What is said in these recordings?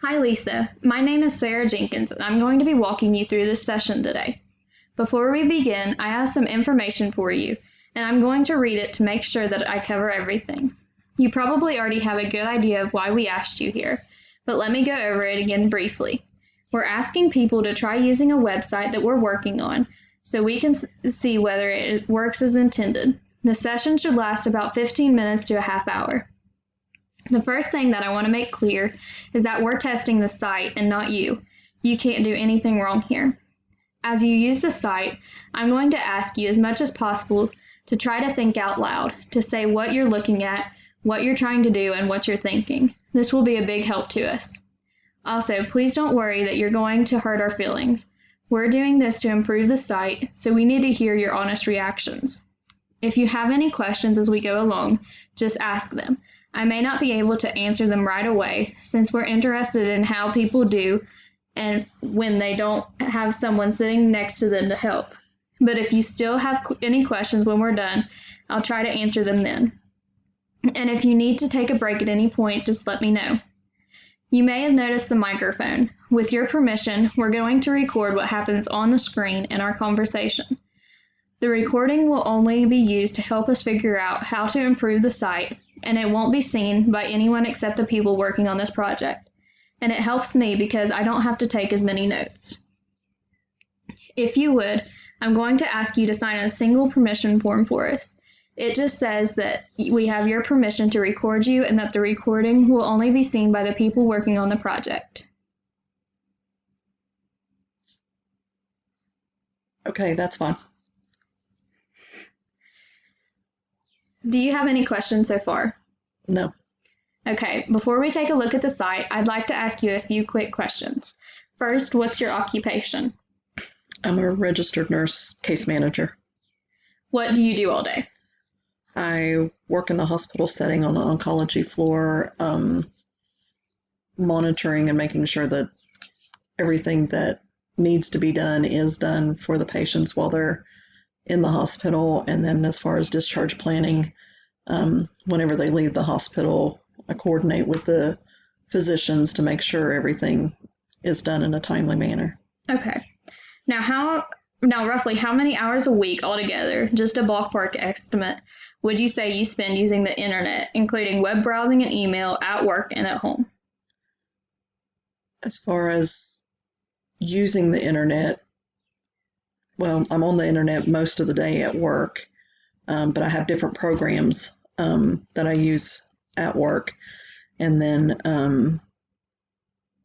Hi Lisa, my name is Sarah Jenkins and I'm going to be walking you through this session today. Before we begin, I have some information for you and I'm going to read it to make sure that I cover everything. You probably already have a good idea of why we asked you here, but let me go over it again briefly. We're asking people to try using a website that we're working on so we can see whether it works as intended. The session should last about 15 minutes to a half hour. The first thing that I want to make clear is that we're testing the site and not you. You can't do anything wrong here. As you use the site, I'm going to ask you as much as possible to try to think out loud, to say what you're looking at, what you're trying to do, and what you're thinking. This will be a big help to us. Also, please don't worry that you're going to hurt our feelings. We're doing this to improve the site, so we need to hear your honest reactions. If you have any questions as we go along, just ask them. I may not be able to answer them right away since we're interested in how people do and when they don't have someone sitting next to them to help. But if you still have any questions when we're done, I'll try to answer them then. And if you need to take a break at any point, just let me know. You may have noticed the microphone. With your permission, we're going to record what happens on the screen in our conversation. The recording will only be used to help us figure out how to improve the site, and it won't be seen by anyone except the people working on this project. And it helps me because I don't have to take as many notes. If you would, I'm going to ask you to sign a single permission form for us. It just says that we have your permission to record you and that the recording will only be seen by the people working on the project. Okay, that's fine. Do you have any questions so far? No. Okay, before we take a look at the site, I'd like to ask you a few quick questions. First, what's your occupation? I'm a registered nurse case manager. What do you do all day? I work in a hospital setting on an oncology floor, monitoring and making sure that everything that needs to be done is done for the patients while they're in the hospital. And then as far as discharge planning, whenever they leave the hospital, I coordinate with the physicians to make sure everything is done in a timely manner. Okay. Now roughly how many hours a week altogether, just a ballpark estimate, would you say you spend using the internet, including web browsing and email at work and at home? As far as using the internet, well, I'm on the internet most of the day at work, but I have different programs that I use at work. And then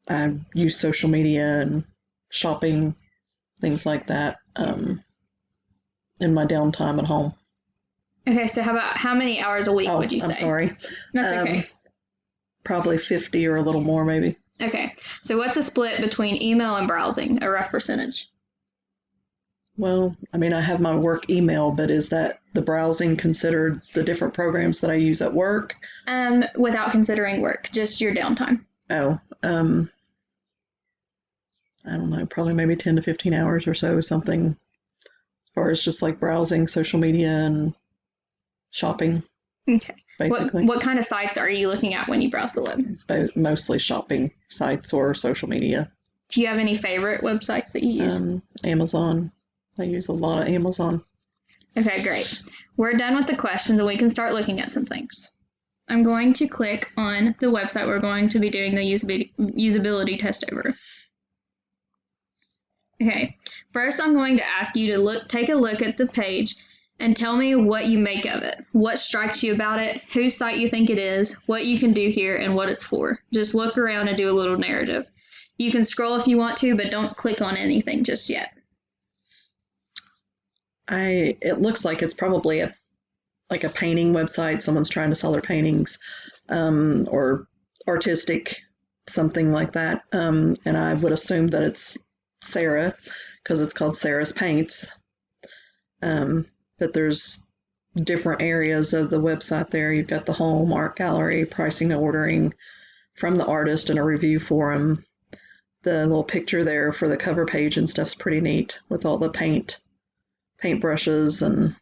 I use social media and shopping, things like that, in my downtime at home. Okay, so how many hours a week would you say? I'm sorry. That's okay. Probably 50 or a little more, maybe. Okay, so what's a split between email and browsing, a rough percentage? Well, I mean, I have my work email, but is that the browsing considered the different programs that I use at work? Without considering work, just your downtime. Oh, I don't know, probably maybe 10 to 15 hours or so, something, as far as just like browsing social media and shopping. Okay. Basically. What kind of sites are you looking at when you browse the web? Mostly shopping sites or social media. Do you have any favorite websites that you use? Amazon. I use a lot of Amazon. Okay, great. We're done with the questions and we can start looking at some things. I'm going to click on the website we're going to be doing the usability test over. Okay, first I'm going to ask you to take a look at the page and tell me what you make of it. What strikes you about it, whose site you think it is, what you can do here, and what it's for. Just look around and do a little narrative. You can scroll if you want to, but don't click on anything just yet. It looks like it's probably a painting website. Someone's trying to sell their paintings, or artistic, something like that. And I would assume that it's Sarah, because it's called Sarah's Paints. But there's different areas of the website there. You've got the home, art gallery, pricing and ordering from the artist, and a review forum. The little picture there for the cover page and stuff's pretty neat with all the paint brushes and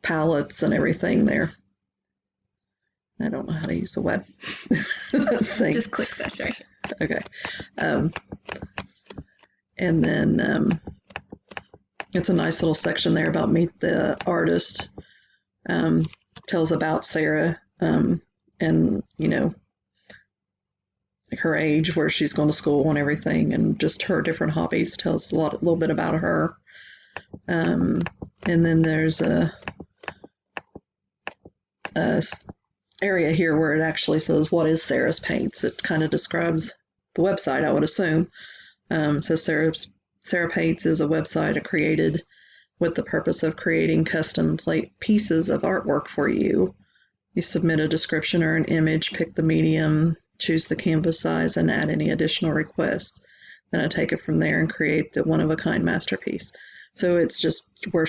palettes and everything there. I don't know how to use the web thing. Just click this right here. Okay. And then it's a nice little section there about Meet the Artist. Tells about Sarah and, you know, her age, where she's going to school and everything, and just her different hobbies. Tells a little bit about her. And then there's a area here where it actually says, what is Sarah's Paints? It kind of describes the website, I would assume. It says Sarah Paints is a website created with the purpose of creating custom pieces of artwork for you. You submit a description or an image, pick the medium, choose the canvas size, and add any additional requests. Then I take it from there and create the one-of-a-kind masterpiece. So it's just where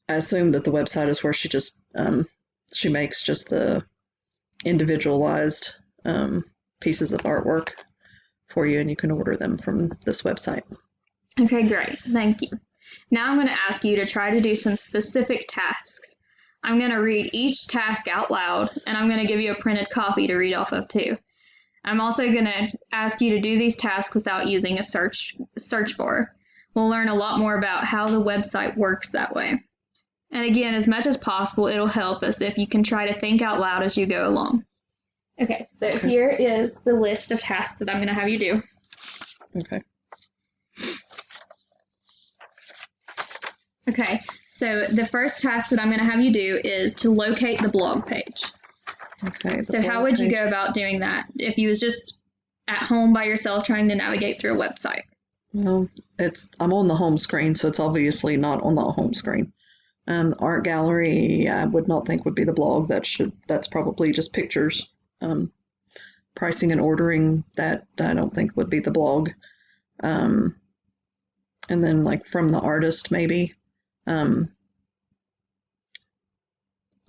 I assume that the website is where she just, she makes just the individualized pieces of artwork for you, and you can order them from this website. Okay, great. Thank you. Now I'm going to ask you to try to do some specific tasks. I'm going to read each task out loud, and I'm going to give you a printed copy to read off of too. I'm also going to ask you to do these tasks without using a search bar. We'll learn a lot more about how the website works that way. And again, as much as possible, it'll help us if you can try to think out loud as you go along. Okay, so here is the list of tasks that I'm going to have you do. Okay. Okay, so the first task that I'm going to have you do is to locate the blog page. Okay. So how would you go about doing that if you was just at home by yourself trying to navigate through a website? Well, I'm on the home screen, so it's obviously not on the home screen. The art gallery, I would not think would be the blog. That's probably just pictures. Pricing and ordering, that I don't think would be the blog. And then like from the artist, maybe.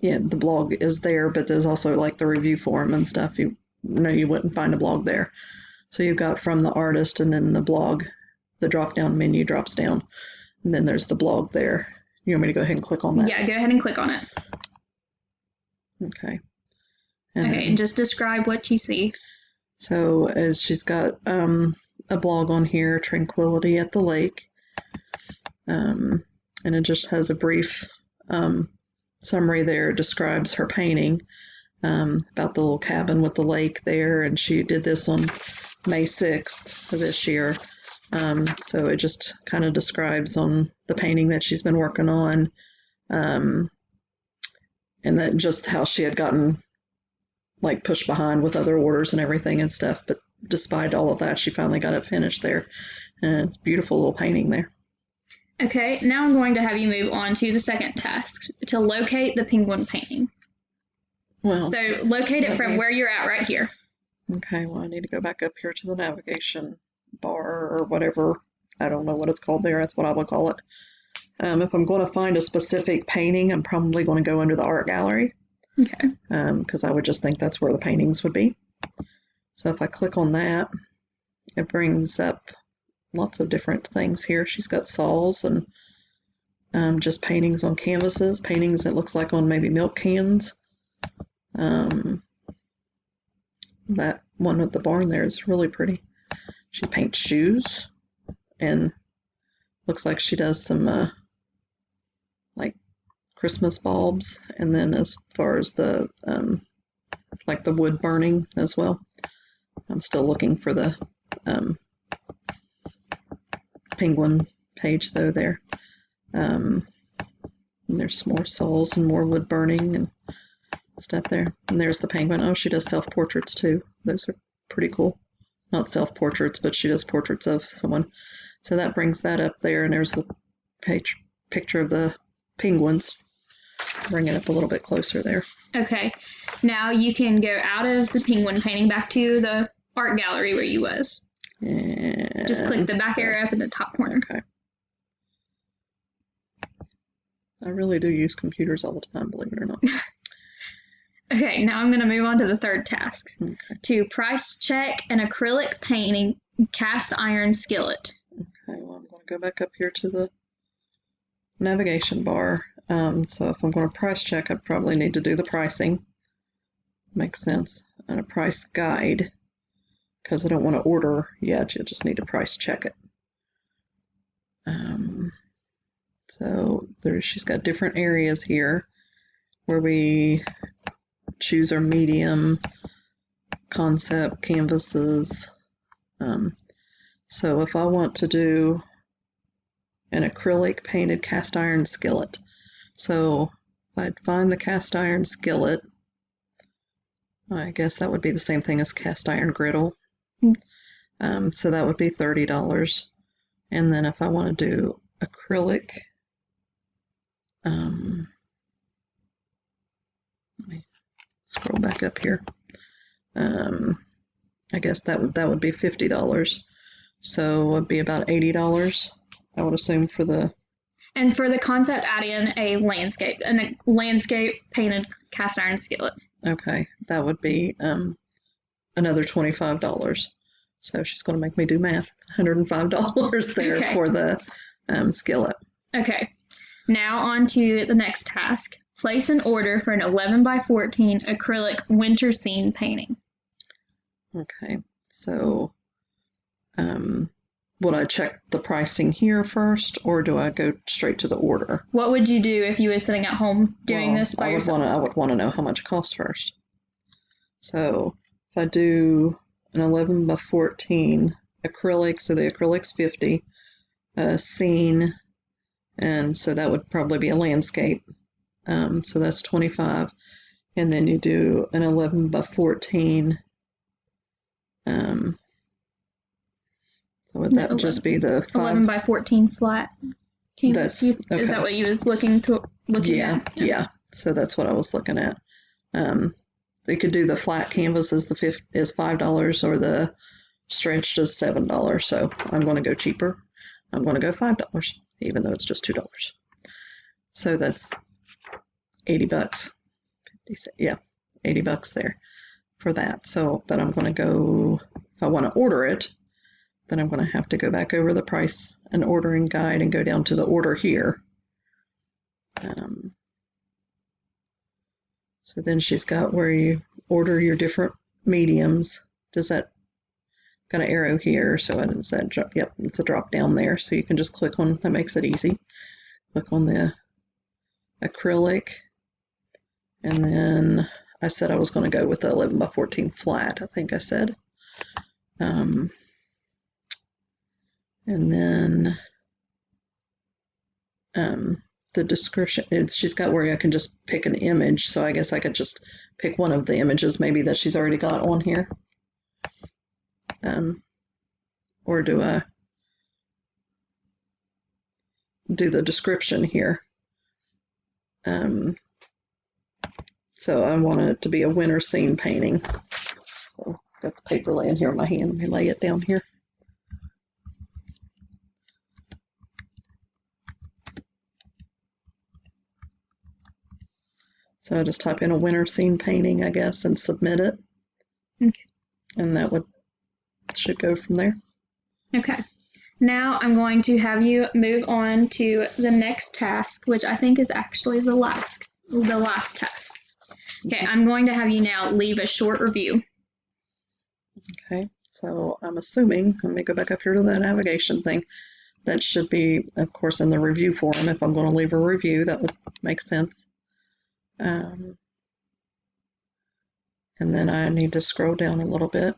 Yeah, the blog is there, but there's also like the review forum and stuff. You wouldn't find a blog there. So you've got from the artist, and then the blog, the drop-down menu drops down, and then there's the blog there. You want me to go ahead and click on that? Yeah, go ahead and click on it. Okay. And just describe what you see. So as she's got a blog on here, Tranquility at the Lake, and it just has a brief summary there. It describes her painting about the little cabin with the lake there, and she did this on May 6th of this year. So it just kind of describes on the painting that she's been working on, and that just how she had gotten like pushed behind with other orders and everything and stuff. But despite all of that, she finally got it finished there, and it's a beautiful little painting there. Okay, now I'm going to have you move on to the second task, to locate the penguin painting. Well, so locate it from where you're at right here. Okay, well, I need to go back up here to the navigation bar or whatever. I don't know what it's called there. That's what I would call it. If I'm going to find a specific painting, I'm probably going to go into the art gallery. Okay. Because I would just think that's where the paintings would be. So if I click on that, it brings up lots of different things here. She's got saws and just paintings on canvases, paintings that looks like on maybe milk cans. That one with the barn there is really pretty. She paints shoes, and looks like she does some like Christmas bulbs, and then as far as the like the wood burning as well. I'm still looking for the penguin page though there. And there's more souls and more wood burning and stuff there. And there's the penguin. Oh, she does self-portraits too. Those are pretty cool. Not self-portraits, but she does portraits of someone. So that brings that up there, and there's the picture of the penguins. Bring it up a little bit closer there. Okay. Now you can go out of the penguin painting back to the art gallery where you was. And just click the back arrow up in the top corner. Okay. I really do use computers all the time, believe it or not. Okay, now I'm going to move on to the third task. Okay. To price check an acrylic painting cast iron skillet. Okay, well, I'm going to go back up here to the navigation bar. So if I'm going to price check, I probably need to do the pricing. makes sense. And a price guide, because I don't want to order yet. You just need to price check it. So she's got different areas here where we choose our medium, concept, canvases. So if I want to do an acrylic painted cast iron skillet, so if I'd find the cast iron skillet, I guess that would be the same thing as cast iron griddle. So that would be $30. And then if I want to do acrylic, let me scroll back up here. I guess that would be $50. So it would be about $80, I would assume, for the... And for the concept, add in a landscape painted cast iron skillet. Okay, that would be another $25. So she's going to make me do math. It's $105 there for the skillet. Okay, now on to the next task. Place an order for an 11 by 14 acrylic winter scene painting. Okay, so would I check the pricing here first, or do I go straight to the order? What would you do if you were sitting at home doing this by yourself? I would want to know how much it costs first. So if I do an 11 by 14 acrylic, so the acrylic's $50, scene, and so that would probably be a landscape. So that's $25, and then you do an 11 by 14. So would that just be the 11 by 14 flat canvas? Okay. Is that what you was looking at? Yeah. So that's what I was looking at. You could do the flat canvas is $5, or the stretched is $7. So I'm going to go cheaper. I'm going to go $5, even though it's just $2. So that's $80. Yeah, $80 there for that. So, but I'm going to go, if I want to order it, then I'm going to have to go back over the price and ordering guide and go down to the order here. So then she's got where you order your different mediums. Does that got an arrow here? So is that drop? Yep, it's a drop down there. So you can just click on, that makes it easy. Click on the acrylic. And then I said I was going to go with the 11 by 14 flat, I think I said. And then the description, she's got where I can just pick an image. So I guess I could just pick one of the images maybe that she's already got on here. Or do I do the description here? So I want it to be a winter scene painting. So I've got the paper laying here in my hand. Let me lay it down here. So I just type in a winter scene painting, I guess, and submit it. Okay. And that should go from there. Okay. Now I'm going to have you move on to the next task, which I think is actually the last task. Okay, I'm going to have you now leave a short review. Okay, so I'm assuming, let me go back up here to the navigation thing. That should be, of course, in the review form. If I'm going to leave a review, that would make sense. And then I need to scroll down a little bit.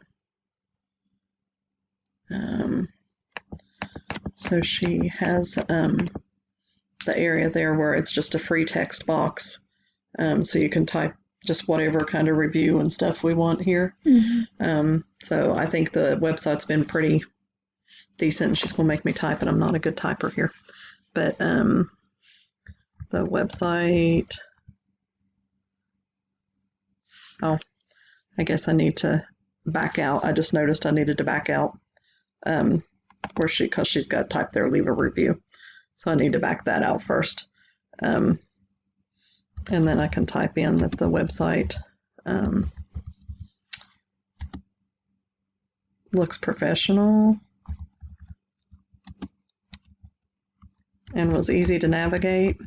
So she has the area there where it's just a free text box. So you can type just whatever kind of review and stuff we want here. Mm-hmm. So I think the website's been pretty decent. She's going to make me type, and I'm not a good typer here. But the website... Oh, I guess I need to back out. I just noticed I needed to back out because she's got typed there, leave a review. So I need to back that out first. And then I can type in that the website looks professional and was easy to navigate.